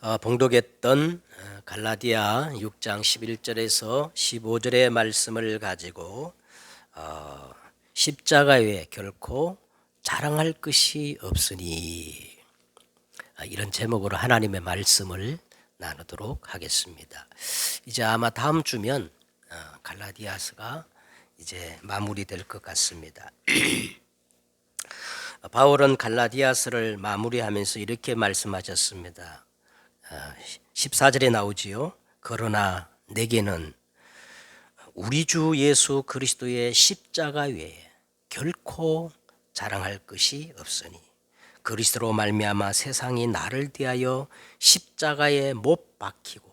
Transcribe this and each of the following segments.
봉독했던 갈라디아 6장 11절에서 15절의 말씀을 가지고 십자가 외에 결코 자랑할 것이 없으니 이런 제목으로 하나님의 말씀을 나누도록 하겠습니다. 이제 아마 다음 주면 갈라디아서가 이제 마무리될 것 같습니다. 바울은 갈라디아서를 마무리하면서 이렇게 말씀하셨습니다. 14절에 나오지요. 그러나 내게는 우리 주 예수 그리스도의 십자가 외에 결코 자랑할 것이 없으니 그리스도로 말미암아 세상이 나를 대하여 십자가에 못 박히고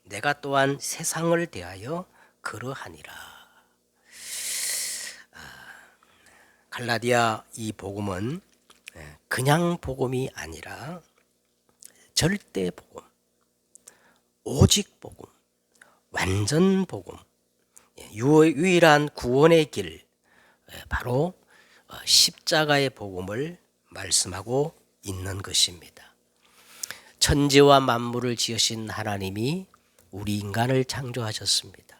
내가 또한 세상을 대하여 그러하니라. 갈라디아 이 복음은 그냥 복음이 아니라 절대 복음, 오직 복음, 완전 복음, 유일한 구원의 길, 바로 십자가의 복음을 말씀하고 있는 것입니다. 천지와 만물을 지으신 하나님이 우리 인간을 창조하셨습니다.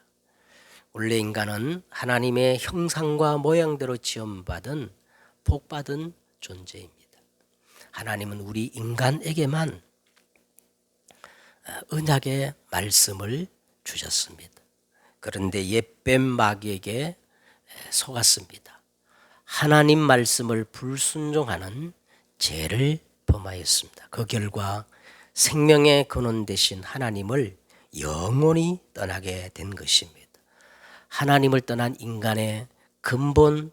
원래 인간은 하나님의 형상과 모양대로 지음받은 복받은 존재입니다. 하나님은 우리 인간에게만 언약의 말씀을 주셨습니다. 그런데 옛뱀 마귀에게 속았습니다. 하나님 말씀을 불순종하는 죄를 범하였습니다. 그 결과 생명의 근원 되신 하나님을 영원히 떠나게 된 것입니다. 하나님을 떠난 인간의 근본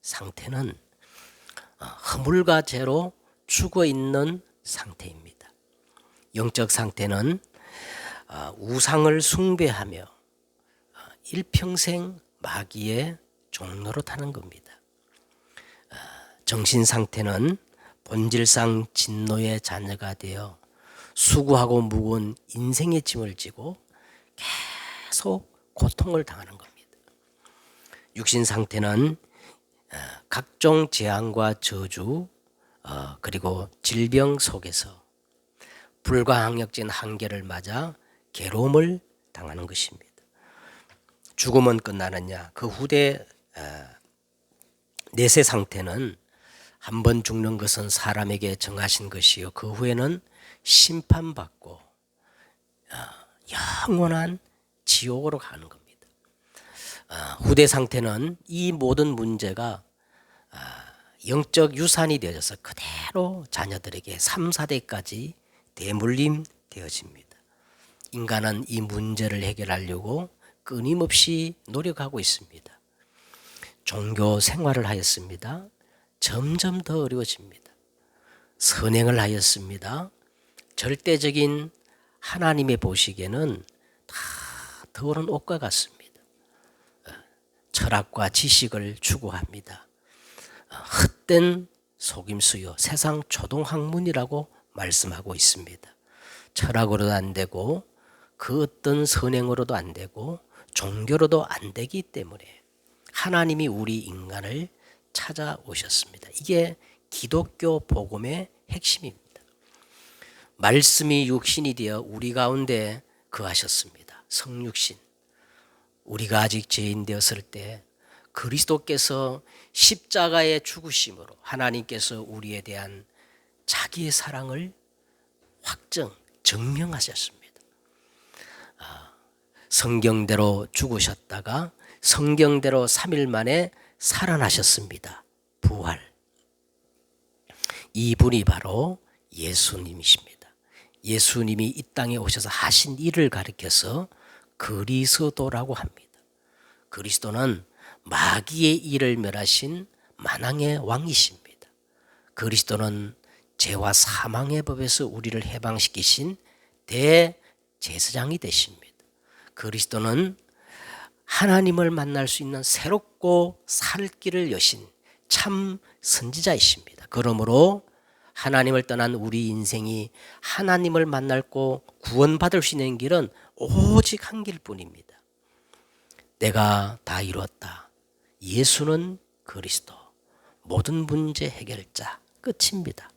상태는 허물과 죄로 죽어 있는 상태입니다. 영적 상태는 우상을 숭배하며 일평생 마귀의 종로로 타는 겁니다. 정신 상태는 본질상 진노의 자녀가 되어 수고하고 무거운 인생의 짐을 지고 계속 고통을 당하는 겁니다. 육신 상태는 각종 재앙과 저주 그리고 질병 속에서 불가항력진 한계를 맞아 괴로움을 당하는 것입니다. 죽음은 끝나느냐? 그 후대 내세 상태는 한 번 죽는 것은 사람에게 정하신 것이요 그 후에는 심판받고 영원한 지옥으로 가는 겁니다. 후대 상태는 이 모든 문제가 영적 유산이 되어져서 그대로 자녀들에게 3, 4대까지 대물림 되어집니다. 인간은 이 문제를 해결하려고 끊임없이 노력하고 있습니다. 종교 생활을 하였습니다. 점점 더 어려워집니다. 선행을 하였습니다. 절대적인 하나님의 보시기에는 다 더러운 옷과 같습니다. 철학과 지식을 추구합니다. 헛된 속임수요 세상 초등학문이라고 말씀하고 있습니다. 철학으로도 안 되고 그 어떤 선행으로도 안 되고 종교로도 안 되기 때문에 하나님이 우리 인간을 찾아오셨습니다. 이게 기독교 복음의 핵심입니다. 말씀이 육신이 되어 우리 가운데 거하셨습니다. 성육신. 우리가 아직 죄인 되었을 때 그리스도께서 십자가의 죽으심으로 하나님께서 우리에 대한 자기의 사랑을 증명하셨습니다. 성경대로 죽으셨다가 성경대로 3일 만에 살아나셨습니다. 부활. 이분이 바로 예수님이십니다. 예수님이 이 땅에 오셔서 하신 일을 가리켜서 그리스도라고 합니다. 그리스도는 마귀의 일을 멸하신 만왕의 왕이십니다. 그리스도는 죄와 사망의 법에서 우리를 해방시키신 대제사장이 되십니다. 그리스도는 하나님을 만날 수 있는 새롭고 살 길을 여신 참 선지자이십니다. 그러므로 하나님을 떠난 우리 인생이 하나님을 만날고 구원받을 수 있는 길은 오직 한 길뿐입니다. 내가 다 이루었다. 예수는 그리스도. 모든 문제 해결자. 끝입니다.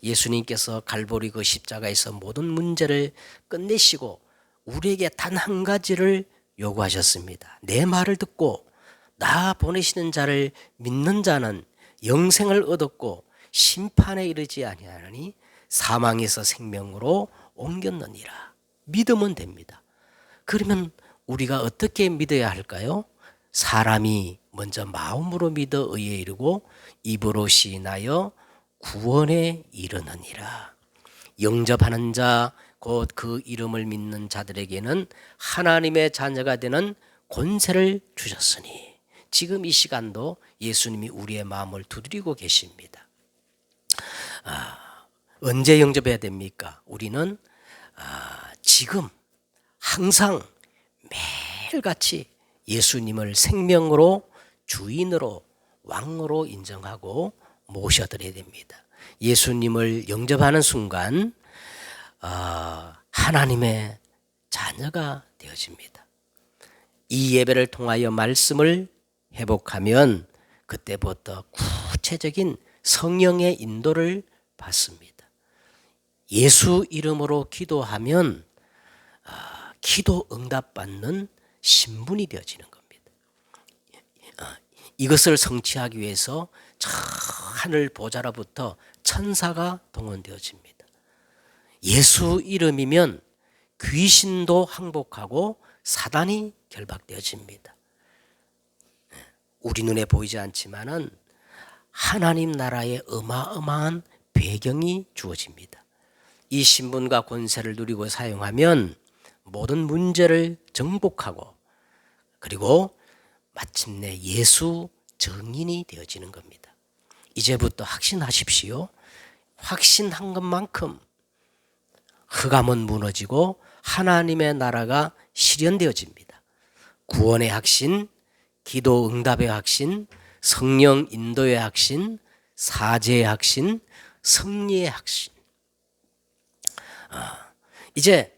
예수님께서 갈보리 그 십자가에서 모든 문제를 끝내시고 우리에게 단 한 가지를 요구하셨습니다. 내 말을 듣고 나 보내시는 자를 믿는 자는 영생을 얻었고 심판에 이르지 아니하니 사망에서 생명으로 옮겼느니라. 믿으면 됩니다. 그러면 우리가 어떻게 믿어야 할까요? 사람이 먼저 마음으로 믿어 의에 이르고 입으로 시인하여 구원에 이르느니라. 영접하는 자 곧 그 이름을 믿는 자들에게는 하나님의 자녀가 되는 권세를 주셨으니 지금 이 시간도 예수님이 우리의 마음을 두드리고 계십니다. 언제 영접해야 됩니까? 우리는 지금 항상 매일같이 예수님을 생명으로 주인으로 왕으로 인정하고 모셔드려야 됩니다. 예수님을 영접하는 순간 하나님의 자녀가 되어집니다. 이 예배를 통하여 말씀을 회복하면 그때부터 구체적인 성령의 인도를 받습니다. 예수 이름으로 기도하면 기도 응답받는 신분이 되어지는 겁니다. 이것을 성취하기 위해서 저 하늘 보좌로부터 천사가 동원되어집니다. 예수 이름이면 귀신도 항복하고 사단이 결박되어집니다. 우리 눈에 보이지 않지만은 하나님 나라의 어마어마한 배경이 주어집니다. 이 신분과 권세를 누리고 사용하면 모든 문제를 정복하고 그리고 마침내 예수 증인이 되어지는 겁니다. 이제부터 확신하십시오. 확신한 것만큼 흑암은 무너지고 하나님의 나라가 실현되어집니다. 구원의 확신, 기도 응답의 확신, 성령 인도의 확신, 사죄의 확신, 승리의 확신. 이제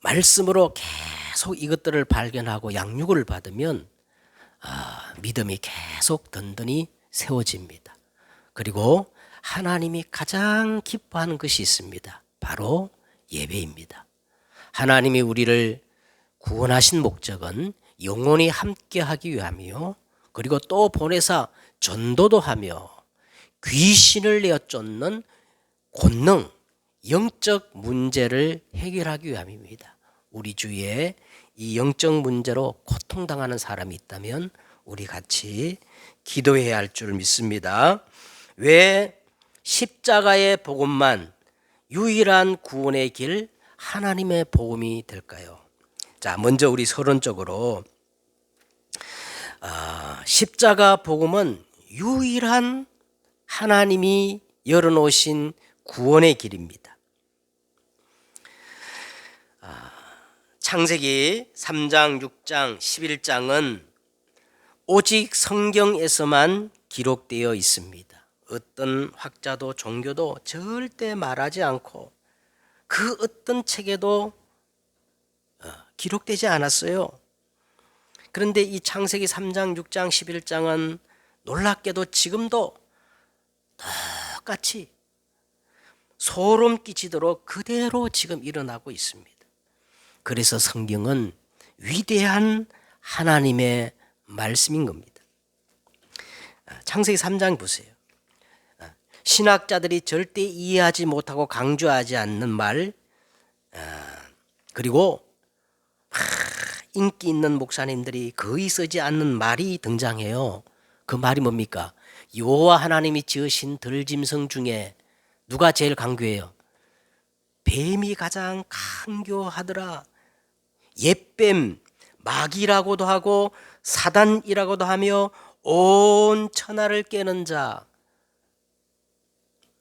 말씀으로 계속 이것들을 발견하고 양육을 받으면 믿음이 계속 든든히 세워집니다. 그리고 하나님이 가장 기뻐하는 것이 있습니다. 바로 예배입니다. 하나님이 우리를 구원하신 목적은 영원히 함께하기 위함이요. 그리고 또 보내사 전도도 하며 귀신을 내어 쫓는 권능, 영적 문제를 해결하기 위함입니다. 우리 주위에 이 영적 문제로 고통당하는 사람이 있다면 우리 같이 기도해야 할 줄 믿습니다. 왜 십자가의 복음만 유일한 구원의 길 하나님의 복음이 될까요? 자, 먼저 우리 서론적으로 십자가 복음은 유일한 하나님이 열어놓으신 구원의 길입니다. 창세기 3장, 6장, 11장은 오직 성경에서만 기록되어 있습니다. 어떤 학자도 종교도 절대 말하지 않고 그 어떤 책에도 기록되지 않았어요. 그런데 이 창세기 3장, 6장, 11장은 놀랍게도 지금도 똑같이 소름 끼치도록 그대로 지금 일어나고 있습니다. 그래서 성경은 위대한 하나님의 말씀인 겁니다. 창세기 3장 보세요. 신학자들이 절대 이해하지 못하고 강조하지 않는 말, 그리고 인기 있는 목사님들이 거의 쓰지 않는 말이 등장해요. 그 말이 뭡니까? 여호와 하나님이 지으신 들짐승 중에 누가 제일 강교해요? 뱀이 가장 강교하더라. 옛뱀, 마귀라고도 하고 사단이라고도 하며 온 천하를 깨는 자.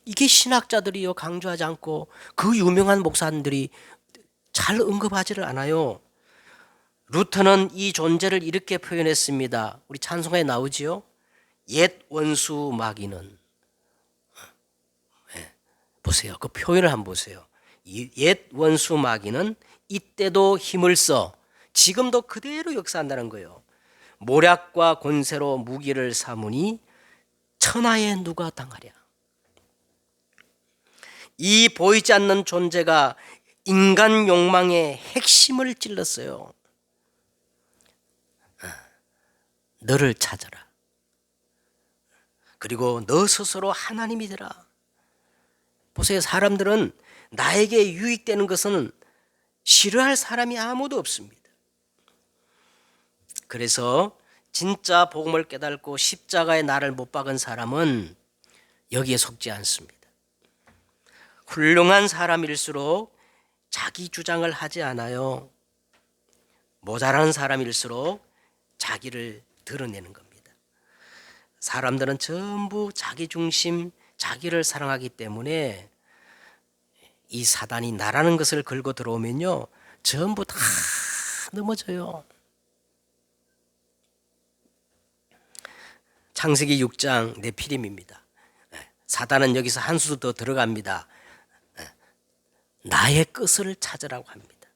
이게 신학자들이요 강조하지 않고 그 유명한 목사님들이 잘 언급하지를 않아요. 루터는 이 존재를 이렇게 표현했습니다. 우리 찬송가에 나오지요. 옛 원수 마귀는. 보세요. 그 표현을 한번 보세요. 옛 원수 마귀는 이때도 힘을 써 지금도 그대로 역사한다는 거예요. 모략과 권세로 무기를 삼으니 천하에 누가 당하랴. 이 보이지 않는 존재가 인간 욕망의 핵심을 찔렀어요. 너를 찾아라. 그리고 너 스스로 하나님이 되라. 보세요. 사람들은 나에게 유익되는 것은 싫어할 사람이 아무도 없습니다. 그래서 진짜 복음을 깨닫고 십자가에 나를 못 박은 사람은 여기에 속지 않습니다. 훌륭한 사람일수록 자기 주장을 하지 않아요. 모자란 사람일수록 자기를 드러내는 겁니다. 사람들은 전부 자기 중심, 자기를 사랑하기 때문에 이 사단이 나라는 것을 걸고 들어오면요, 전부 다 넘어져요. 창세기 6장 네피림입니다. 사단은 여기서 한 수 더 들어갑니다. 나의 끝을 찾으라고 합니다.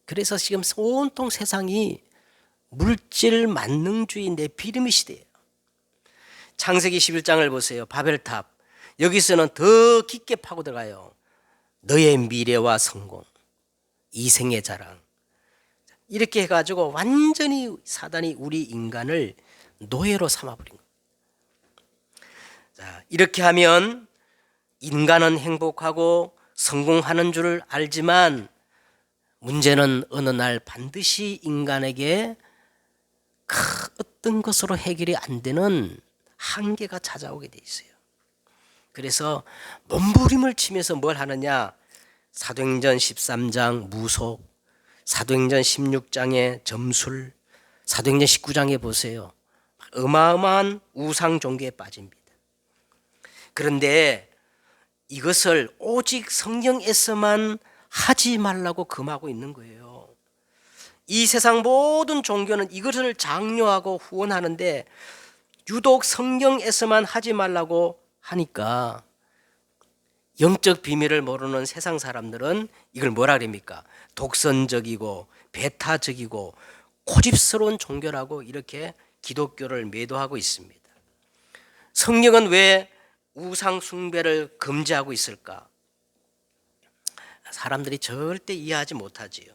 그래서 지금 온통 세상이 물질 만능주의 네피림의 시대예요. 창세기 11장을 보세요. 바벨탑. 여기서는 더 깊게 파고 들어가요. 너의 미래와 성공, 이생의 자랑. 이렇게 해가지고 완전히 사단이 우리 인간을 노예로 삼아버린 거예요. 자, 이렇게 하면 인간은 행복하고 성공하는 줄 알지만 문제는 어느 날 반드시 인간에게 어떤 것으로 해결이 안 되는 한계가 찾아오게 돼 있어요. 그래서 몸부림을 치면서 뭘 하느냐? 사도행전 13장 무속, 사도행전 16장의 점술, 사도행전 19장에 보세요. 어마어마한 우상 종교에 빠집니다. 그런데 이것을 오직 성경에서만 하지 말라고 금하고 있는 거예요. 이 세상 모든 종교는 이것을 장려하고 후원하는데 유독 성경에서만 하지 말라고 하니까 영적 비밀을 모르는 세상 사람들은 이걸 뭐라 그럽니까? 독선적이고 배타적이고 고집스러운 종교라고 이렇게 기독교를 매도하고 있습니다. 성경은 왜 우상 숭배를 금지하고 있을까? 사람들이 절대 이해하지 못하지요.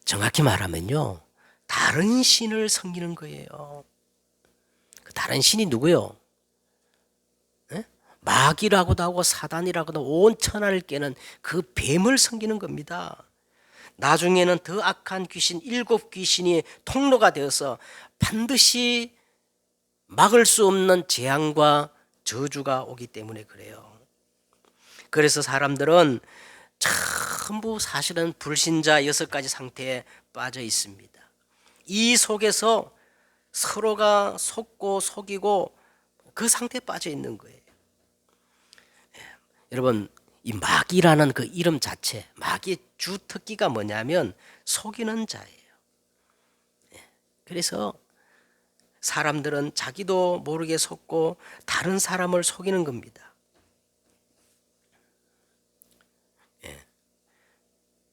정확히 말하면요, 다른 신을 섬기는 거예요. 그 다른 신이 누구요? 마귀라고도 하고 사단이라고도 하고 온 천하를 깨는 그 뱀을 섬기는 겁니다. 나중에는 더 악한 귀신, 7 귀신이 통로가 되어서 반드시 막을 수 없는 재앙과 저주가 오기 때문에 그래요. 그래서 사람들은 전부 사실은 불신자 6가지 상태에 빠져 있습니다. 이 속에서 서로가 속고 속이고 그 상태에 빠져 있는 거예요. 여러분, 이 마귀라는 그 이름 자체, 마귀의 주 특기가 뭐냐면 속이는 자예요. 그래서 사람들은 자기도 모르게 속고 다른 사람을 속이는 겁니다.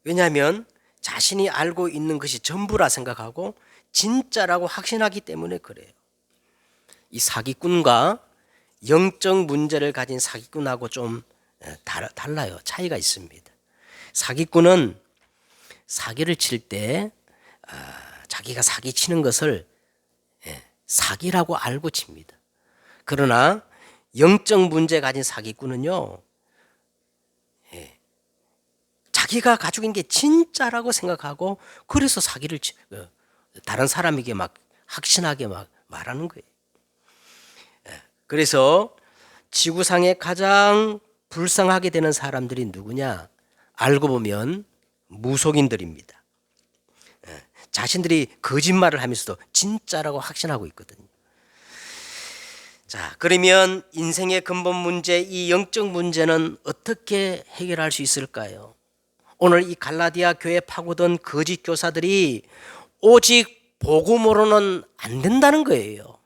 왜냐하면 자신이 알고 있는 것이 전부라 생각하고 진짜라고 확신하기 때문에 그래요. 이 사기꾼과 영적 문제를 가진 사기꾼하고 좀 달라요. 차이가 있습니다. 사기꾼은 사기를 칠 때 자기가 사기 치는 것을 사기라고 알고 칩니다. 그러나 영적 문제 가진 사기꾼은요, 자기가 가지고 있는 게 진짜라고 생각하고 그래서 사기를 다른 사람에게 막 확신하게 막 말하는 거예요. 그래서 지구상에 가장 불쌍하게 되는 사람들이 누구냐? 알고 보면 무속인들입니다. 자신들이 거짓말을 하면서도 진짜라고 확신하고 있거든요. 자, 그러면 인생의 근본 문제, 이 영적 문제는 어떻게 해결할 수 있을까요? 오늘 이 갈라디아 교회 파고든 거짓 교사들이 오직 복음으로는 안 된다는 거예요.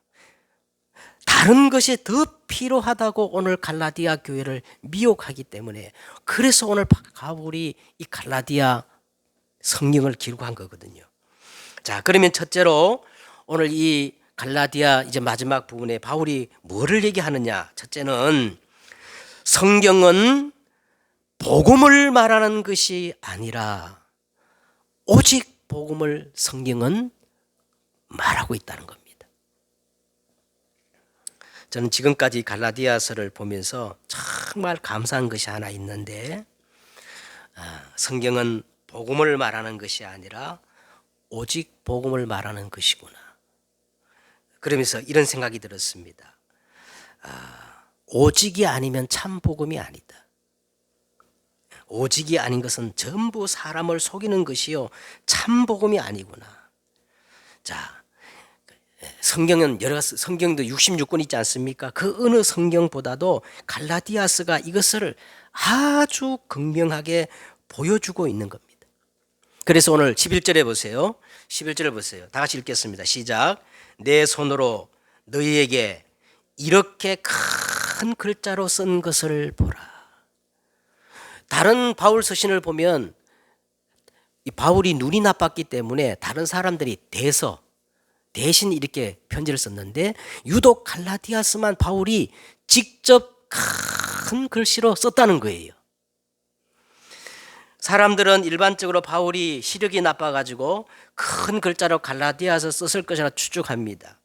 다른 것이 더 필요하다고 오늘 갈라디아 교회를 미혹하기 때문에, 그래서 오늘 바울이 이 갈라디아 성경을 기록한 거거든요. 자, 그러면 첫째로 오늘 이 갈라디아 이제 마지막 부분에 바울이 뭐를 얘기하느냐? 첫째는 성경은 복음을 말하는 것이 아니라 오직 복음을 성경은 말하고 있다는 겁니다. 저는 지금까지 갈라디아서를 보면서 정말 감사한 것이 하나 있는데, 성경은 복음을 말하는 것이 아니라 오직 복음을 말하는 것이구나. 그러면서 이런 생각이 들었습니다. 오직이 아니면 참 복음이 아니다. 오직이 아닌 것은 전부 사람을 속이는 것이요 참 복음이 아니구나. 자, 성경은 성경도 66권 있지 않습니까? 그 어느 성경보다도 갈라디아서가 이것을 아주 극명하게 보여주고 있는 겁니다. 그래서 오늘 11절에 보세요. 11절을 보세요. 다 같이 읽겠습니다. 시작. 내 손으로 너희에게 이렇게 큰 글자로 쓴 것을 보라. 다른 바울 서신을 보면 이 바울이 눈이 나빴기 때문에 다른 사람들이 대신 이렇게 편지를 썼는데, 유독 갈라디아서만 바울이 직접 큰 글씨로 썼다는 거예요. 사람들은 일반적으로 바울이 시력이 나빠가지고 큰 글자로 갈라디아서 썼을 것이라 추측합니다.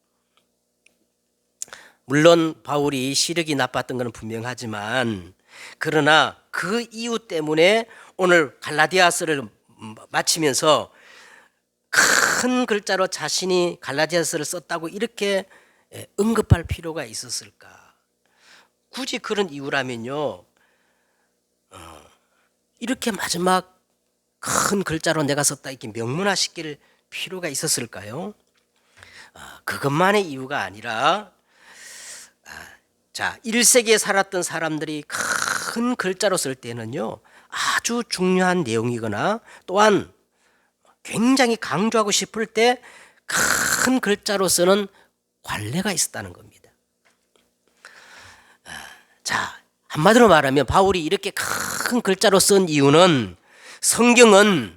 물론 바울이 시력이 나빴던 것은 분명하지만, 그러나 그 이유 때문에 오늘 갈라디아서를 마치면서 큰 글자로 자신이 갈라디아서를 썼다고 이렇게 언급할 필요가 있었을까? 굳이 그런 이유라면요, 이렇게 마지막 큰 글자로 내가 썼다 이렇게 명문화시킬 필요가 있었을까요? 그것만의 이유가 아니라, 1세기에 살았던 사람들이 큰 글자로 쓸 때는요, 아주 중요한 내용이거나 또한 굉장히 강조하고 싶을 때 큰 글자로 쓰는 관례가 있었다는 겁니다. 자, 한마디로 말하면 바울이 이렇게 큰 글자로 쓴 이유는 성경은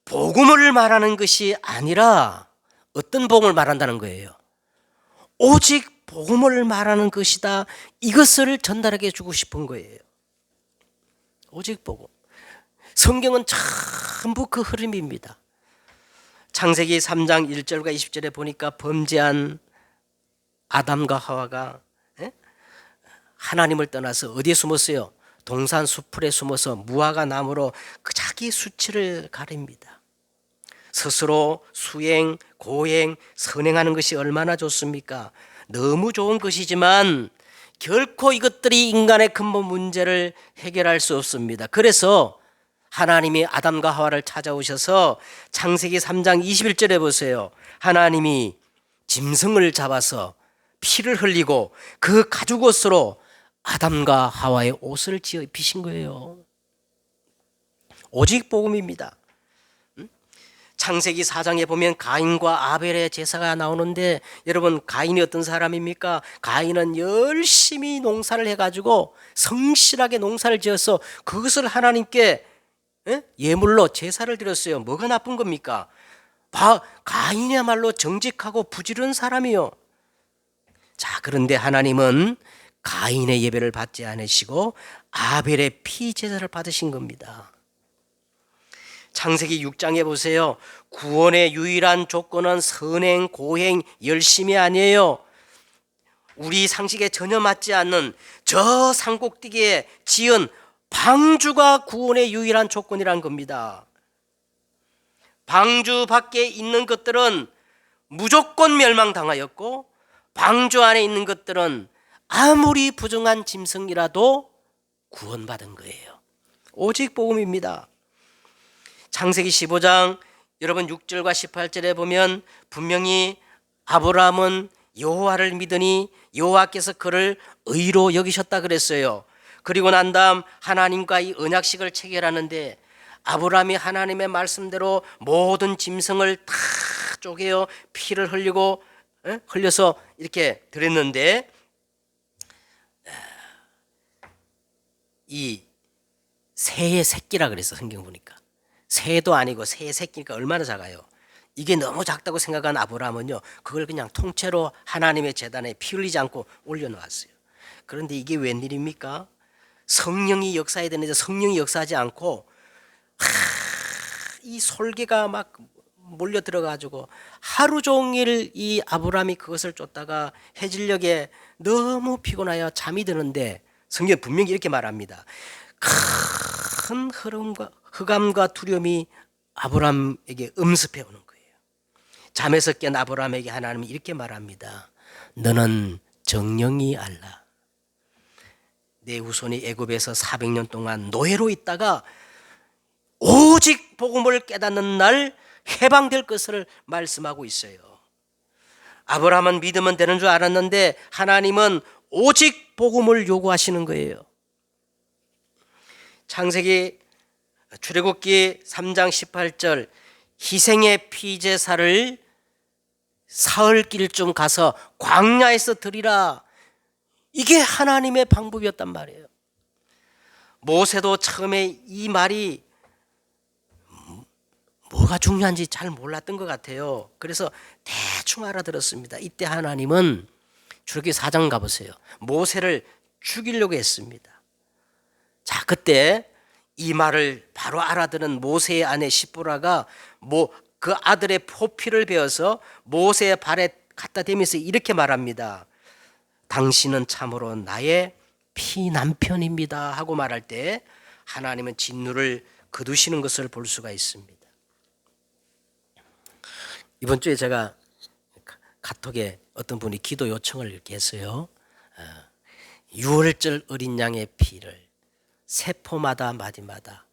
복음을 말하는 것이 아니라 어떤 복음을 말한다는 거예요? 오직 복음을 말하는 것이다. 이것을 전달하게 주고 싶은 거예요. 오직 복음. 성경은 전부 그 흐름입니다. 창세기 3장 1절과 20절에 보니까 범죄한 아담과 하와가 하나님을 떠나서 어디에 숨었어요? 동산 수풀에 숨어서 무화과 나무로 그 자기 수치를 가립니다. 스스로 수행, 고행, 선행하는 것이 얼마나 좋습니까? 너무 좋은 것이지만 결코 이것들이 인간의 근본 문제를 해결할 수 없습니다. 그래서 하나님이 아담과 하와를 찾아오셔서 창세기 3장 21절에 보세요. 하나님이 짐승을 잡아서 피를 흘리고 그 가죽옷으로 아담과 하와의 옷을 지어 입히신 거예요. 오직 복음입니다. 창세기 4장에 보면 가인과 아벨의 제사가 나오는데, 여러분 가인이 어떤 사람입니까? 가인은 열심히 농사를 해가지고 성실하게 농사를 지어서 그것을 하나님께 예물로 제사를 드렸어요. 뭐가 나쁜 겁니까? 가인이야말로 정직하고 부지런한 사람이요. 자, 그런데 하나님은 가인의 예배를 받지 않으시고 아벨의 피 제사를 받으신 겁니다. 창세기 6장에 보세요. 구원의 유일한 조건은 선행, 고행, 열심이 아니에요. 우리 상식에 전혀 맞지 않는 저 산꼭대기에 지은 방주가 구원의 유일한 조건이란 겁니다. 방주 밖에 있는 것들은 무조건 멸망당하였고, 방주 안에 있는 것들은 아무리 부정한 짐승이라도 구원받은 거예요. 오직 복음입니다. 창세기 15장 여러분 6절과 18절에 보면 분명히 아브라함은 여호와를 믿으니 여호와께서 그를 의로 여기셨다 그랬어요. 그리고 난 다음 하나님과 이 언약식을 체결하는데, 아브라함이 하나님의 말씀대로 모든 짐승을 다 쪼개어 피를 흘려서 이렇게 드렸는데, 이 새의 새끼라 그랬어. 성경 보니까 새도 아니고 새의 새끼니까 얼마나 작아요. 이게 너무 작다고 생각한 아브라함은요, 그걸 그냥 통째로 하나님의 제단에 피 흘리지 않고 올려놓았어요. 그런데 이게 웬일입니까? 성령이 역사해야 되는데 성령이 역사하지 않고 이 솔개가 막 몰려 들어가지고 하루 종일 이 아브라함이 그것을 쫓다가 해질녘에 너무 피곤하여 잠이 드는데 성경에 분명히 이렇게 말합니다. 큰 흑암과 두려움이 아브라함에게 음습해 오는 거예요. 잠에서 깬 아브라함에게 하나님이 이렇게 말합니다. 너는 정령이 알라. 내 후손이 애굽에서 400년 동안 노예로 있다가 오직 복음을 깨닫는 날 해방될 것을 말씀하고 있어요. 아브라함은 믿으면 되는 줄 알았는데 하나님은 오직 복음을 요구하시는 거예요. 창세기 출애굽기 3장 18절 희생의 피제사를 사흘길쯤 가서 광야에서 드리라. 이게 하나님의 방법이었단 말이에요. 모세도 처음에 이 말이 뭐가 중요한지 잘 몰랐던 것 같아요. 그래서 대충 알아들었습니다. 이때 하나님은 출애굽기 4장 가보세요. 모세를 죽이려고 했습니다. 자, 그때 이 말을 바로 알아들은 모세의 아내 시보라가 그 아들의 포피를 베어서 모세의 발에 갖다 대면서 이렇게 말합니다. 당신은 참으로 나의 피남편입니다 하고 말할 때 하나님은 진노를 거두시는 것을 볼 수가 있습니다. 이번 주에 제가 카톡에 어떤 분이 기도 요청을 이렇게 했어요. 6월절 어린 양의 피를 세포마다 마디마다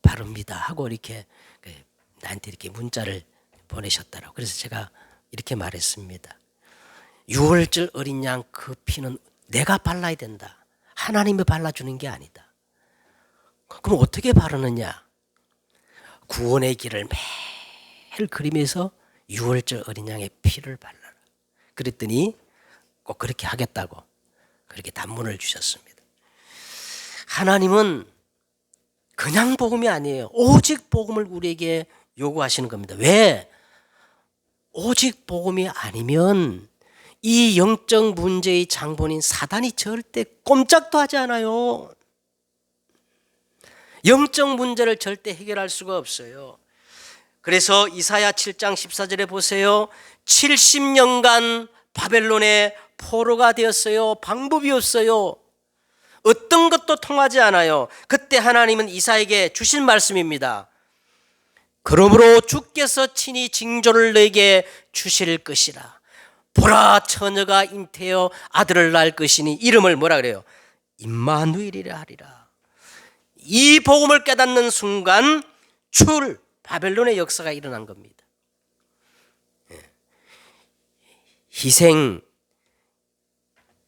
바릅니다 하고 이렇게 나한테 이렇게 문자를 보내셨더라고요. 그래서 제가 이렇게 말했습니다. 6월절 어린 양 그 피는 내가 발라야 된다. 하나님이 발라주는 게 아니다. 그럼 어떻게 바르느냐? 구원의 길을 매일 그리면서 6월절 어린 양의 피를 발라라. 그랬더니 꼭 그렇게 하겠다고 그렇게 단문을 주셨습니다. 하나님은 그냥 복음이 아니에요. 오직 복음을 우리에게 요구하시는 겁니다. 왜? 오직 복음이 아니면 이 영적 문제의 장본인 사단이 절대 꼼짝도 하지 않아요. 영적 문제를 절대 해결할 수가 없어요. 그래서 이사야 7장 14절에 보세요. 70년간 바벨론의 포로가 되었어요. 방법이 없어요. 어떤 것도 통하지 않아요. 그때 하나님은 이사야에게 주신 말씀입니다. 그러므로 주께서 친히 징조를 너에게 주실 것이라. 보라, 처녀가 잉태하여 아들을 낳을 것이니 이름을 뭐라 그래요? 임마누엘이라 하리라. 이 복음을 깨닫는 순간 바벨론의 역사가 일어난 겁니다.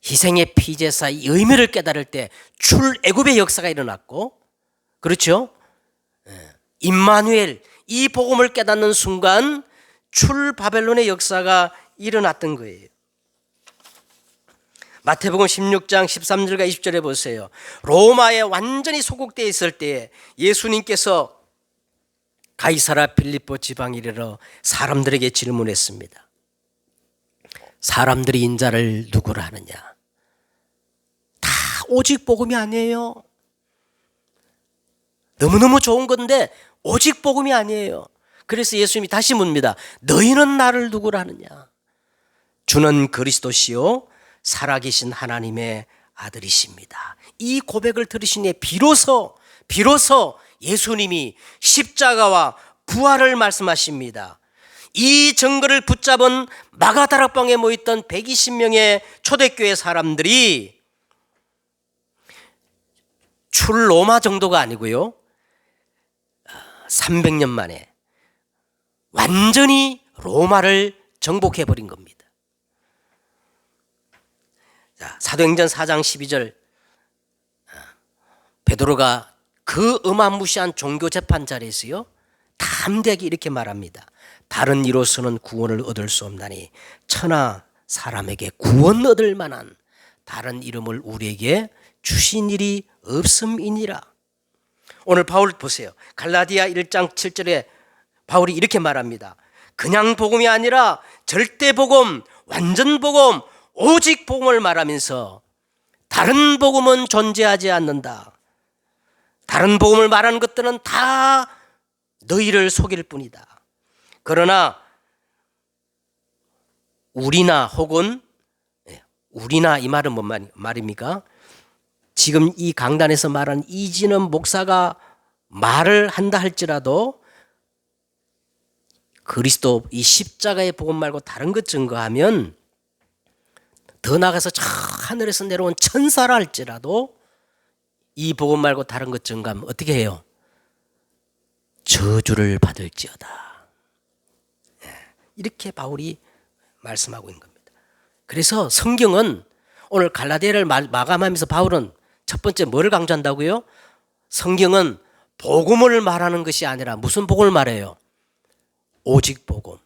희생의 피제사의 의미를 깨달을 때 출애굽의 역사가 일어났고, 그렇죠? 임마누엘, 이 복음을 깨닫는 순간 바벨론의 역사가 일어났던 거예요. 마태복음 16장 13절과 20절에 보세요. 로마에 완전히 소국되어 있을 때 예수님께서 가이사라 빌립보 지방에 이르러 사람들에게 질문했습니다. 사람들이 인자를 누구라 하느냐? 다 오직 복음이 아니에요. 너무너무 좋은 건데 오직 복음이 아니에요. 그래서 예수님이 다시 묻습니다. 너희는 나를 누구라 하느냐? 주는 그리스도시요 살아계신 하나님의 아들이십니다. 이 고백을 들으시니 비로소 예수님이 십자가와 부활을 말씀하십니다. 이 증거를 붙잡은 마가다락방에 모였던 120명의 초대교회 사람들이 로마 정도가 아니고요, 300년 만에 완전히 로마를 정복해버린 겁니다. 자, 사도행전 4장 12절 베드로가 그 어마무시한 종교재판 자리에서요 담대하게 이렇게 말합니다. 다른 이로서는 구원을 얻을 수 없나니 천하 사람에게 구원 얻을 만한 다른 이름을 우리에게 주신 일이 없음이니라. 오늘 바울 보세요. 갈라디아 1장 7절에 바울이 이렇게 말합니다. 그냥 복음이 아니라 절대 복음, 완전 복음, 오직 복음을 말하면서 다른 복음은 존재하지 않는다. 다른 복음을 말하는 것들은 다 너희를 속일 뿐이다. 그러나 우리나 혹은 우리나 이 말은 뭔 말입니까? 지금 이 강단에서 말한 이진원 목사가 말을 한다 할지라도 그리스도 이 십자가의 복음 말고 다른 것 증거하면 더 나아가서 저 하늘에서 내려온 천사라 할지라도 이 복음 말고 다른 것 증거하면 어떻게 해요? 저주를 받을지어다. 이렇게 바울이 말씀하고 있는 겁니다. 그래서 성경은 오늘 갈라디아를 마감하면서 바울은 첫 번째 뭐를 강조한다고요? 성경은 복음을 말하는 것이 아니라 무슨 복음을 말해요? 오직 복음,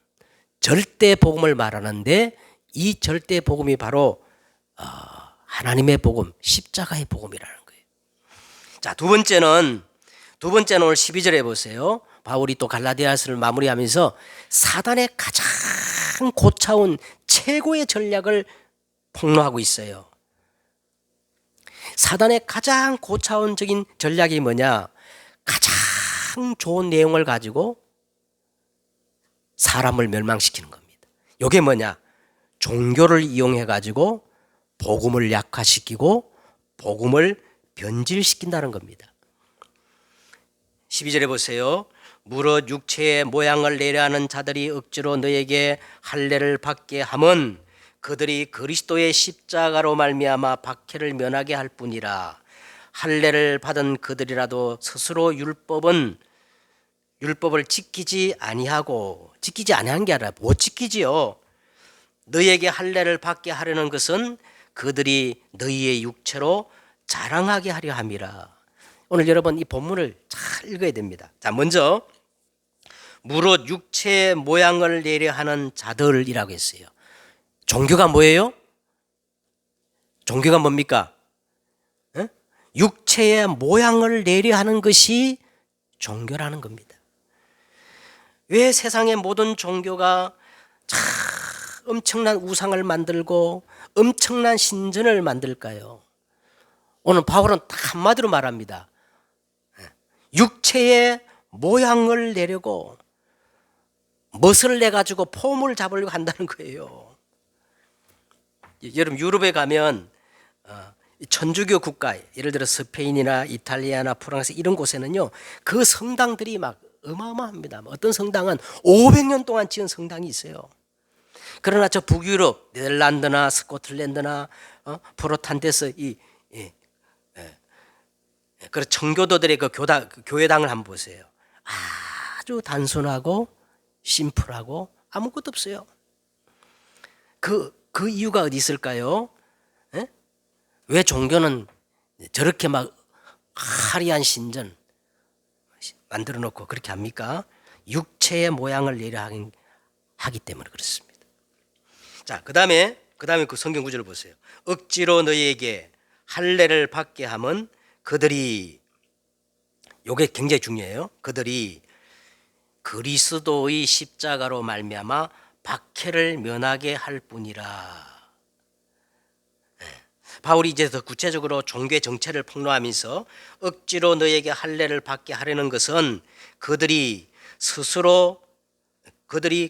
절대 복음을 말하는데 이 절대 복음이 바로 하나님의 복음, 십자가의 복음이라는 거예요. 자, 두 번째는 오늘 12절에 보세요. 바울이 또 갈라디아서를 마무리하면서 사단의 가장 고차원 최고의 전략을 폭로하고 있어요. 사단의 가장 고차원적인 전략이 뭐냐? 가장 좋은 내용을 가지고 사람을 멸망시키는 겁니다. 이게 뭐냐? 종교를 이용해 가지고 복음을 약화시키고 복음을 변질시킨다는 겁니다. 12절에 보세요. 무릇 육체의 모양을 내려하는 자들이 억지로 너에게 할례를 받게 함은 그들이 그리스도의 십자가로 말미암아 박해를 면하게 할 뿐이라. 할례를 받은 그들이라도 스스로 율법을 지키지 아니한 게 아니라 못 지키지요. 너에게 할례를 받게 하려는 것은 그들이 너희의 육체로 자랑하게 하려 함이라. 오늘 여러분 이 본문을 잘 읽어야 됩니다. 자, 먼저 무릇 육체의 모양을 내려 하는 자들이라고 했어요. 종교가 뭐예요? 종교가 뭡니까? 육체의 모양을 내려 하는 것이 종교라는 겁니다. 왜 세상의 모든 종교가 엄청난 우상을 만들고 엄청난 신전을 만들까요? 오늘 바울은 딱 한마디로 말합니다. 육체의 모양을 내려고 멋을 내가지고 폼을 잡으려고 한다는 거예요. 여러분 유럽에 가면 천주교 국가, 예를 들어 스페인이나 이탈리아나 프랑스 이런 곳에는요, 그 성당들이 막 어마어마합니다. 어떤 성당은 500년 동안 지은 성당이 있어요. 그러나 저 북유럽, 네덜란드나 스코틀랜드나 프로탄테스 그 청교도들의 그 교회당을 한번 보세요. 아주 단순하고 심플하고 아무것도 없어요. 그 이유가 어디 있을까요? 왜 종교는 저렇게 막 화려한 신전 만들어 놓고 그렇게 합니까? 육체의 모양을 내려 하기 때문에 그렇습니다. 자, 그다음에 그 성경 구절을 보세요. 억지로 너희에게 할례를 받게 함은 그들이, 요게 굉장히 중요해요. 그들이 그리스도의 십자가로 말미암아 박해를 면하게 할 뿐이라. 바울이 이제 더 구체적으로 종교의 정체를 폭로하면서 억지로 너에게 할례를 받게 하려는 것은 그들이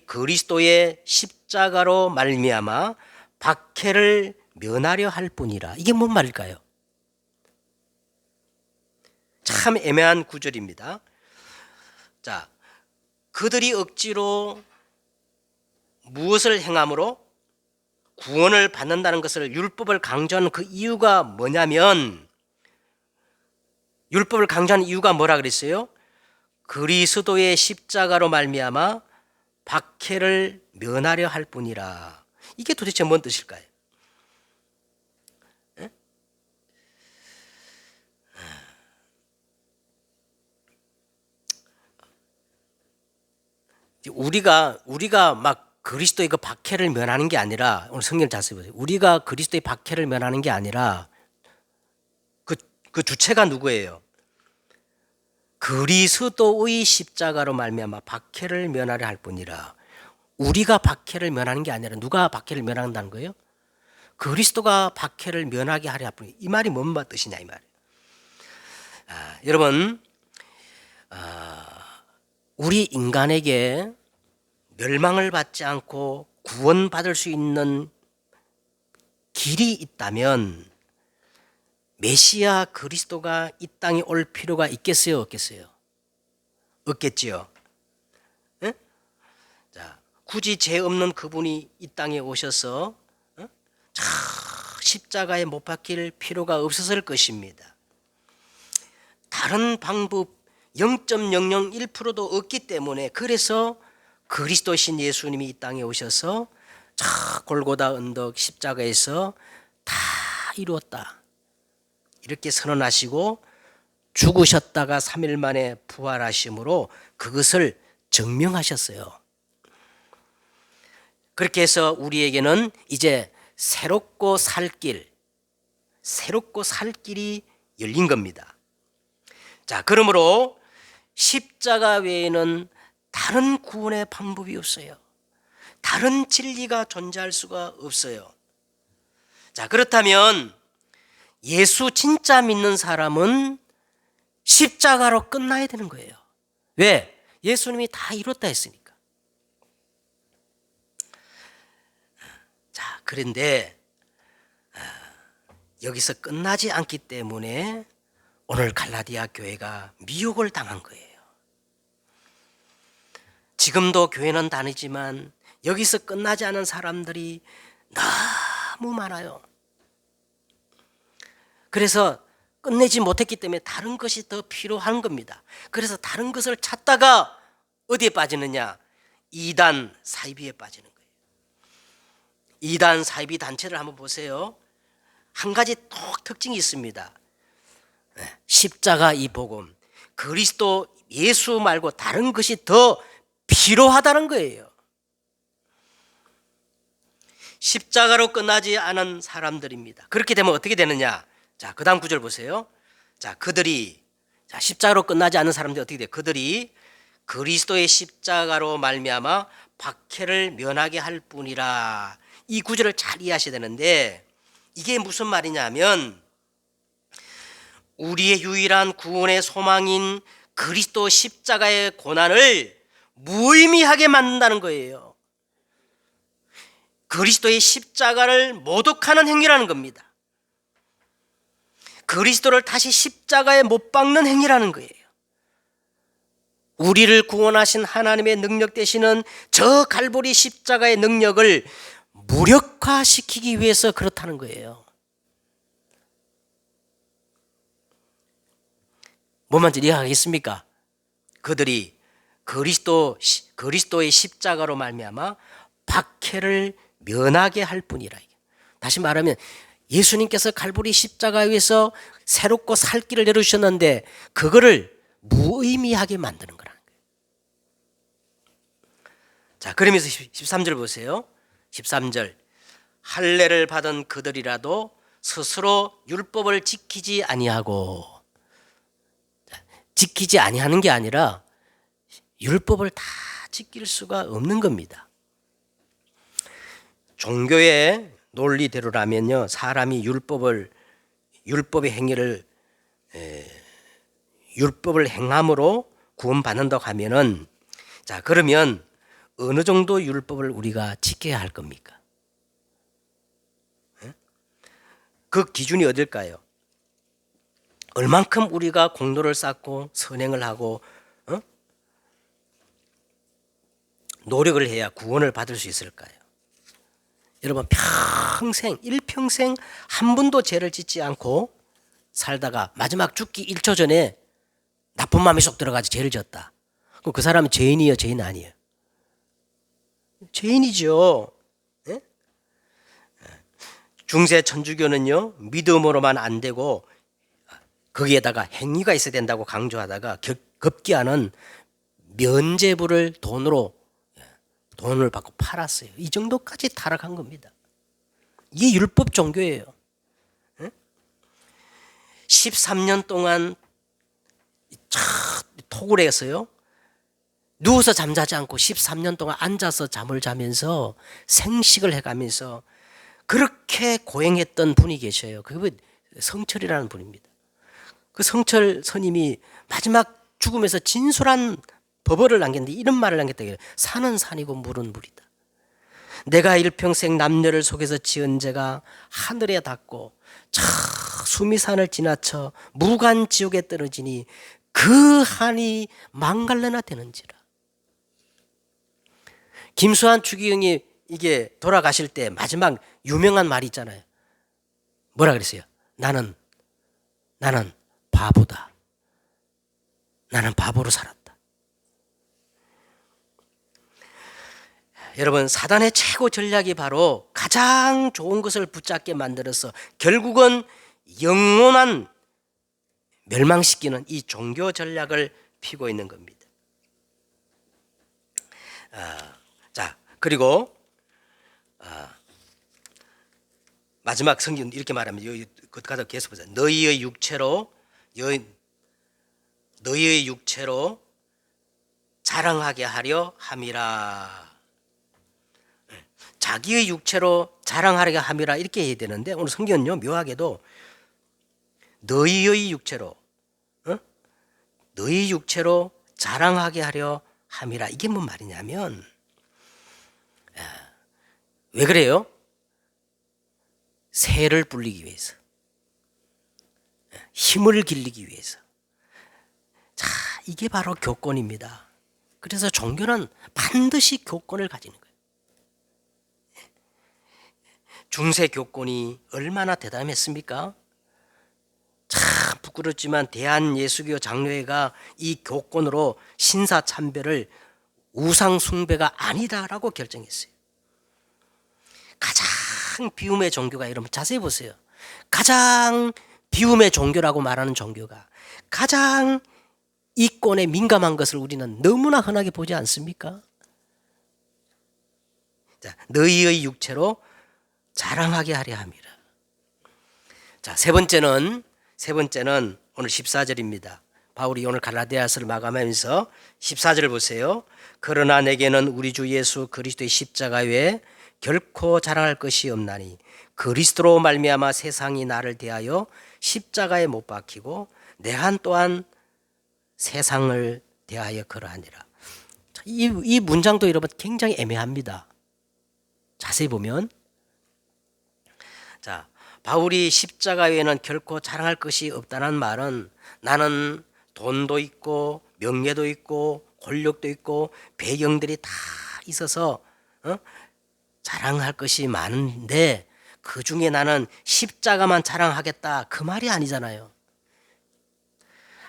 그리스도의 십자가로 말미암아 박해를 면하려 할 뿐이라. 이게 뭔 말일까요? 참 애매한 구절입니다. 자, 그들이 억지로 무엇을 행함으로 구원을 받는다는 것을 율법을 강조하는 그 이유가 뭐냐면, 율법을 강조하는 이유가 뭐라 그랬어요? 그리스도의 십자가로 말미암아 박해를 면하려 할 뿐이라. 이게 도대체 뭔 뜻일까요? 우리가 막 그리스도의 그 박해를 면하는 게 아니라, 오늘 성경 자세히 보세요. 우리가 그리스도의 박해를 면하는 게 아니라 그 주체가 누구예요? 그리스도의 십자가로 말미암아 박해를 면하려 할 뿐이라. 우리가 박해를 면하는 게 아니라 누가 박해를 면한다는 거예요? 그리스도가 박해를 면하게 하려 할 뿐이에요. 이 말이 뭔 뜻이냐 이 말이에요. 여러분, 우리 인간에게 멸망을 받지 않고 구원받을 수 있는 길이 있다면 메시아 그리스도가 이 땅에 올 필요가 있겠어요, 없겠어요? 없겠지요. 예? 자, 굳이 죄 없는 그분이 이 땅에 오셔서 십자가에 못 박힐 필요가 없었을 것입니다. 다른 방법 0.001%도 없기 때문에 그래서 그리스도신 예수님이 이 땅에 오셔서 골고다 언덕 십자가에서 다 이루었다 이렇게 선언하시고 죽으셨다가 3일 만에 부활하심으로 그것을 증명하셨어요. 그렇게 해서 우리에게는 이제 새롭고 살 길이 열린 겁니다. 자, 그러므로 십자가 외에는 다른 구원의 방법이 없어요. 다른 진리가 존재할 수가 없어요. 자, 그렇다면 예수 진짜 믿는 사람은 십자가로 끝나야 되는 거예요. 왜? 예수님이 다 이뤘다 했으니까. 자, 그런데 여기서 끝나지 않기 때문에 오늘 갈라디아 교회가 미혹을 당한 거예요. 지금도 교회는 다니지만 여기서 끝나지 않은 사람들이 너무 많아요. 그래서 끝내지 못했기 때문에 다른 것이 더 필요한 겁니다. 그래서 다른 것을 찾다가 어디에 빠지느냐? 이단 사이비에 빠지는 거예요. 이단 사이비 단체를 한번 보세요. 한 가지 꼭 특징이 있습니다. 십자가 이 복음, 그리스도 예수 말고 다른 것이 더 필요하다는 거예요. 십자가로 끝나지 않은 사람들입니다. 그렇게 되면 어떻게 되느냐? 자, 그 다음 구절 보세요. 자, 십자가로 끝나지 않은 사람들이 어떻게 돼요? 그들이 그리스도의 십자가로 말미암아 박해를 면하게 할 뿐이라. 이 구절을 잘 이해하셔야 되는데 이게 무슨 말이냐면 우리의 유일한 구원의 소망인 그리스도 십자가의 고난을 무의미하게 만든다는 거예요. 그리스도의 십자가를 모독하는 행위라는 겁니다. 그리스도를 다시 십자가에 못 박는 행위라는 거예요. 우리를 구원하신 하나님의 능력 되시는 저 갈보리 십자가의 능력을 무력화시키기 위해서 그렇다는 거예요. 뭔 말인지 이해하겠습니까? 그들이 그리스도의 십자가로 말미암아 박해를 면하게 할 뿐이라. 다시 말하면 예수님께서 갈보리 십자가에 의해서 새롭고 살 길을 내려주셨는데 그거를 무의미하게 만드는 거라는 거예요. 자, 그러면서 13절 보세요. 13절 할례를 받은 그들이라도 스스로 율법을 지키지 아니하고, 지키지 아니하는 게 아니라 율법을 다 지킬 수가 없는 겁니다. 종교의 논리대로라면요, 사람이 율법의 행위를 율법을 행함으로 구원받는다고 하면은, 자, 그러면 어느 정도 율법을 우리가 지켜야 할 겁니까? 그 기준이 어딜까요? 얼만큼 우리가 공로를 쌓고 선행을 하고 노력을 해야 구원을 받을 수 있을까요? 여러분, 일평생 한 번도 죄를 짓지 않고 살다가 마지막 죽기 1초 전에 나쁜 마음이 쏙 들어가서 죄를 지었다. 그럼 그 사람은 죄인이에요, 죄인 아니에요? 죄인이죠. 네? 중세 천주교는요, 믿음으로만 안 되고 거기에다가 행위가 있어야 된다고 강조하다가 급기야는 면죄부를 돈을 받고 팔았어요. 이 정도까지 타락한 겁니다. 이게 율법 종교예요. 13년 동안 토굴에서요. 누워서 잠자지 않고 13년 동안 앉아서 잠을 자면서 생식을 해가면서 그렇게 고행했던 분이 계셔요. 그분 성철이라는 분입니다. 그 성철 스님이 마지막 죽으면서 진솔한 법어를 남겼는데 이런 말을 남겼다. 산은 산이고 물은 물이다. 내가 일평생 남녀를 속에서 지은 죄가 하늘에 닿고 저 수미산을 지나쳐 무간 지옥에 떨어지니 그 한이 망갈래나 되는지라. 김수환 추기경이 이게 돌아가실 때 마지막 유명한 말이 있잖아요. 뭐라 그랬어요? 나는 바보다. 나는 바보로 살았다. 여러분, 사단의 최고 전략이 바로 가장 좋은 것을 붙잡게 만들어서 결국은 영원한 멸망시키는 이 종교 전략을 피고 있는 겁니다. 자, 그리고 마지막 성경 이렇게 말합니다. 여기 가서 계속 보세요. 너희의 육체로 자랑하게 하려 함이라. 자기의 육체로 자랑하려 함이라 이렇게 해야 되는데 오늘 성경은요 묘하게도 너희의 육체로 너희 육체로 자랑하게 하려 함이라. 이게 뭔 말이냐면 왜 그래요? 새를 불리기 위해서, 힘을 길리기 위해서. 자, 이게 바로 교권입니다. 그래서 종교는 반드시 교권을 가지는 거예요. 중세 교권이 얼마나 대담했습니까? 참 부끄럽지만 대한예수교 장로회가 이 교권으로 신사참배를 우상 숭배가 아니다라고 결정했어요. 가장 비움의 종교가, 여러분 자세히 보세요. 가장 비움의 종교라고 말하는 종교가 가장 이권에 민감한 것을 우리는 너무나 흔하게 보지 않습니까? 자, 너희의 육체로 자랑하게 하려 함이라. 자, 세 번째는 오늘 14절입니다. 바울이 오늘 갈라디아서를 마감하면서 14절을 보세요. 그러나 내게는 우리 주 예수 그리스도의 십자가 외에 결코 자랑할 것이 없나니 그리스도로 말미암아 세상이 나를 대하여 십자가에 못 박히고 내 한 또한 세상을 대하여 그러하니라. 이 문장도 여러분 굉장히 애매합니다. 자세히 보면, 자, 바울이 십자가 외에는 결코 자랑할 것이 없다는 말은 나는 돈도 있고 명예도 있고 권력도 있고 배경들이 다 있어서 자랑할 것이 많은데 그 중에 나는 십자가만 자랑하겠다, 그 말이 아니잖아요.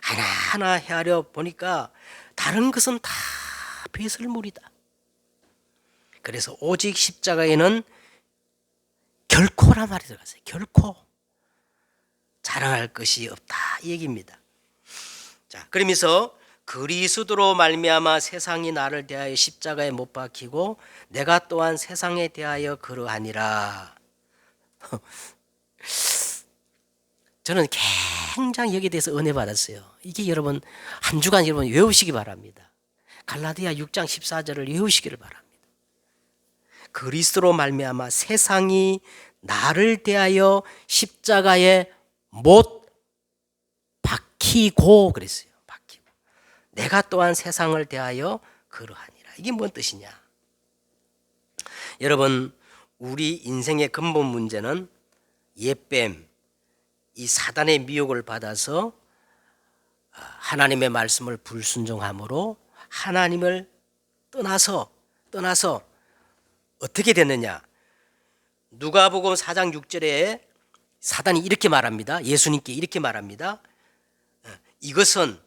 하나하나 헤아려 보니까 다른 것은 다 배설물이다. 그래서 오직 십자가에는 결코란 말이 들어갔어요. 결코 자랑할 것이 없다, 이 얘기입니다. 자, 그러면서 그리스도로 말미암아 세상이 나를 대하여 십자가에 못 박히고 내가 또한 세상에 대하여 그러하니라. 저는 굉장히 여기에 대해서 은혜 받았어요. 이게 여러분 한 주간 여러분 외우시기 바랍니다. 갈라디아 6장 14절을 외우시기를 바랍니다. 그리스도로 말미암아 세상이 나를 대하여 십자가에 못 박히고 그랬어요. 박히고. 내가 또한 세상을 대하여 그러하니라. 이게 뭔 뜻이냐? 여러분, 우리 인생의 근본 문제는 옛뱀, 이 사단의 미혹을 받아서 하나님의 말씀을 불순종함으로 하나님을 떠나서 어떻게 됐느냐? 누가복음 4장 6절에 사단이 이렇게 말합니다. 예수님께 이렇게 말합니다. 이것은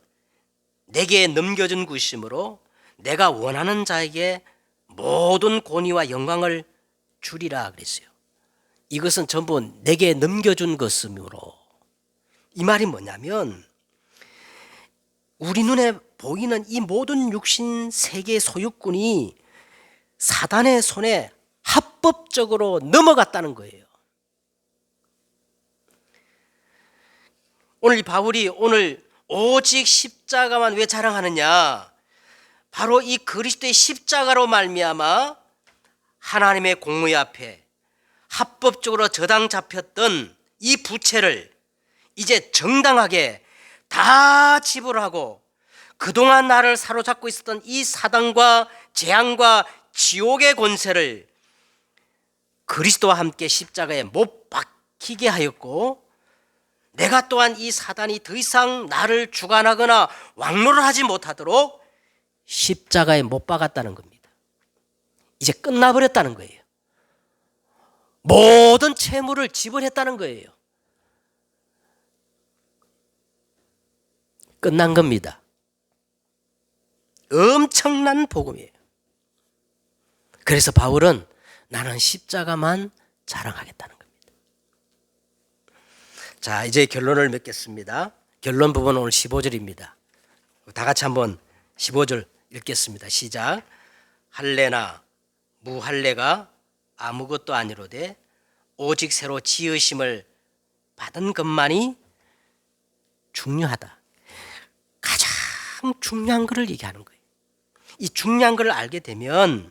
내게 넘겨준 것이므로 내가 원하는 자에게 모든 권위와 영광을 주리라 그랬어요. 이것은 전부 내게 넘겨준 것이므로. 이 말이 뭐냐면 우리 눈에 보이는 이 모든 육신 세계 소유꾼이 사단의 손에 합법적으로 넘어갔다는 거예요. 오늘 바울이 오늘 오직 십자가만 왜 자랑하느냐? 바로 이 그리스도의 십자가로 말미암아 하나님의 공의 앞에 합법적으로 저당 잡혔던 이 부채를 이제 정당하게 다 지불하고 그동안 나를 사로잡고 있었던 이 사단과 재앙과 지옥의 권세를 그리스도와 함께 십자가에 못 박히게 하였고, 내가 또한 이 사단이 더 이상 나를 주관하거나 왕노를 하지 못하도록 십자가에 못 박았다는 겁니다. 이제 끝나버렸다는 거예요. 모든 채무를 지불했다는 거예요. 끝난 겁니다. 엄청난 복음이에요. 그래서 바울은 나는 십자가만 자랑하겠다는 겁니다. 자, 이제 결론을 맺겠습니다. 결론 부분은 오늘 15절입니다. 다 같이 한번 15절 읽겠습니다. 시작. 할례나 무할례가 아무것도 아니로되 오직 새로 지으심을 받은 것만이 중요하다. 가장 중요한 것을 얘기하는 거예요. 이 중요한 것을 알게 되면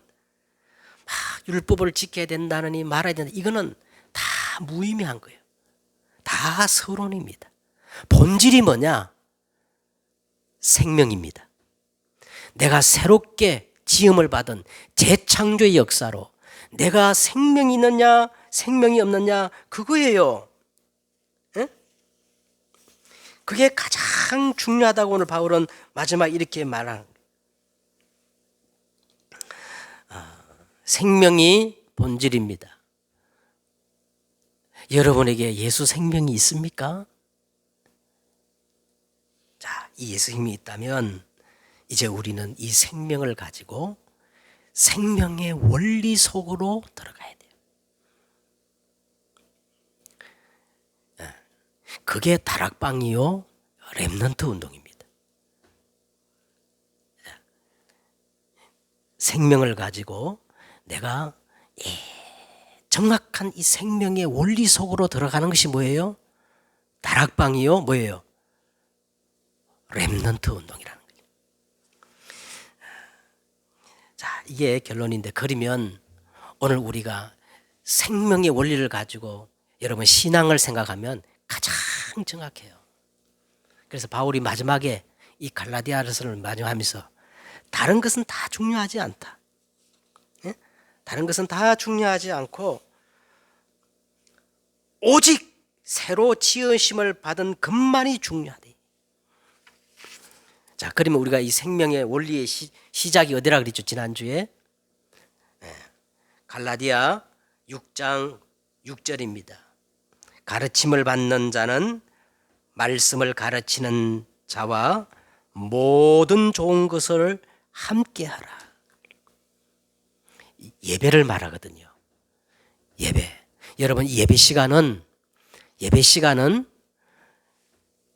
율법을 지켜야 된다느니 말아야 된다, 이거는 다 무의미한 거예요. 다 서론입니다. 본질이 뭐냐? 생명입니다. 내가 새롭게 지음을 받은 재창조의 역사로 내가 생명이 있느냐 생명이 없느냐 그거예요. 에? 그게 가장 중요하다고 오늘 바울은 마지막 이렇게 말하는 거예요. 생명이 본질입니다. 여러분에게 예수 생명이 있습니까? 자, 이 예수 생명이 있다면 이제 우리는 이 생명을 가지고 생명의 원리 속으로 들어가야 돼요. 그게 다락방이요 렘넌트 운동입니다. 생명을 가지고 내가 정확한 이 생명의 원리 속으로 들어가는 것이 뭐예요? 다락방이요 뭐예요? 렘넌트 운동이라는 거예요. 자, 이게 결론인데, 그러면 오늘 우리가 생명의 원리를 가지고 여러분 신앙을 생각하면 가장 정확해요. 그래서 바울이 마지막에 이 갈라디아서를 마지막하면서 다른 것은 다 중요하지 않다. 다른 것은 다 중요하지 않고 오직 새로 지으심을 받은 것만이 중요하다. 자, 그러면 우리가 이 생명의 원리의 시작이 어디라 그랬죠? 지난주에 갈라디아 6장 6절입니다. 가르침을 받는 자는 말씀을 가르치는 자와 모든 좋은 것을 함께하라. 예배를 말하거든요. 예배. 여러분, 예배 시간은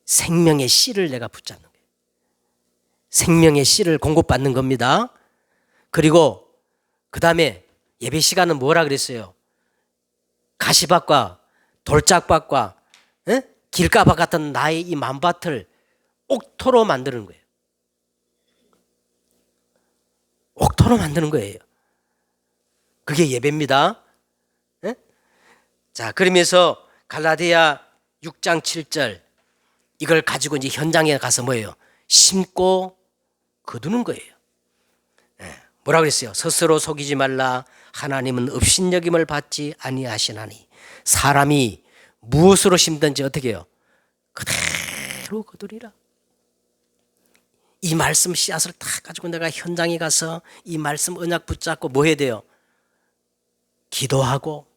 생명의 씨를 내가 붙잡는 거예요. 생명의 씨를 공급받는 겁니다. 그리고 그 다음에 예배 시간은 뭐라 그랬어요? 가시밭과 돌짝밭과 길가밭 같은 나의 이 만밭을 옥토로 만드는 거예요. 옥토로 만드는 거예요. 그게 예배입니다. 자, 그러면서 갈라디아 6장 7절 이걸 가지고 이제 현장에 가서 뭐예요? 심고 거두는 거예요. 뭐라 그랬어요? 스스로 속이지 말라. 하나님은 업신여김을 받지 아니하시나니 사람이 무엇으로 심든지 어떻게 해요? 그대로 거두리라. 이 말씀 씨앗을 다 가지고 내가 현장에 가서 이 말씀 언약 붙잡고 뭐 해야 돼요? 기도하고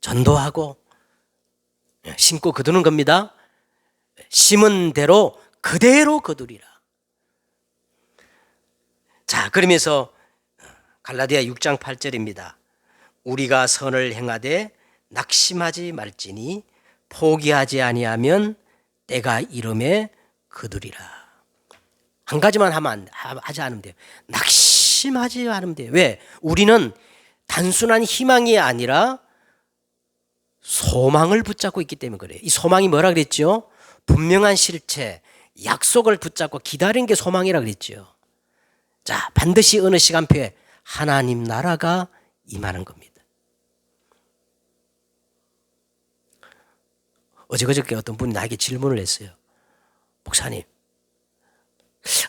전도하고 심고 거두는 겁니다. 심은 대로 그대로 거두리라. 자, 그러면서 갈라디아 6장 8절입니다. 우리가 선을 행하되 낙심하지 말지니 포기하지 아니하면 때가 이름에 거두리라. 한 가지만 하지 않으면 돼요. 낙심하지 않으면 돼요. 왜? 우리는 단순한 희망이 아니라 소망을 붙잡고 있기 때문에 그래요. 이 소망이 뭐라 그랬죠? 분명한 실체, 약속을 붙잡고 기다리는 게 소망이라 그랬죠. 자, 반드시 어느 시간표에 하나님 나라가 임하는 겁니다. 어저께 어떤 분이 나에게 질문을 했어요. 목사님,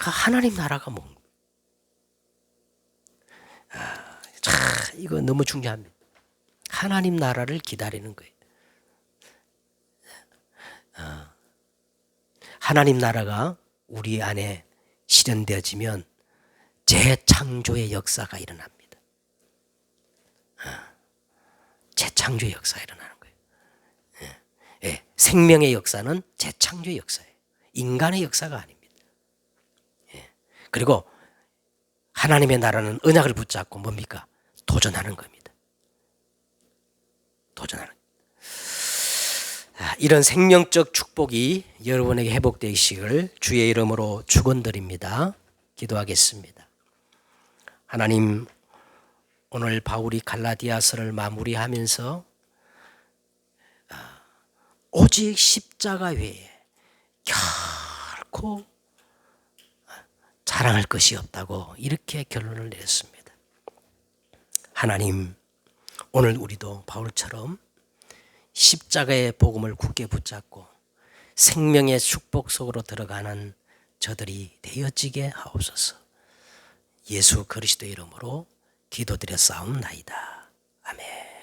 하나님 나라가 뭡니까? 이거 너무 중요합니다. 하나님 나라를 기다리는 거예요. 하나님 나라가 우리 안에 실현되어지면 재창조의 역사가 일어납니다. 재창조의 역사가 일어나는 거예요. 예, 생명의 역사는 재창조의 역사예요. 인간의 역사가 아닙니다. 예, 그리고 하나님의 나라는 언약을 붙잡고 뭡니까? 도전하는 겁니다. 도전하는. 이런 생명적 축복이 여러분에게 회복되시기를 주의 이름으로 축원드립니다. 기도하겠습니다. 하나님, 오늘 바울이 갈라디아서를 마무리하면서 오직 십자가 외에 결코 자랑할 것이 없다고 이렇게 결론을 내렸습니다. 하나님, 오늘 우리도 바울처럼 십자가의 복음을 굳게 붙잡고 생명의 축복 속으로 들어가는 저들이 되어지게 하옵소서. 예수 그리스도의 이름으로 기도드려 싸움나이다. 아멘.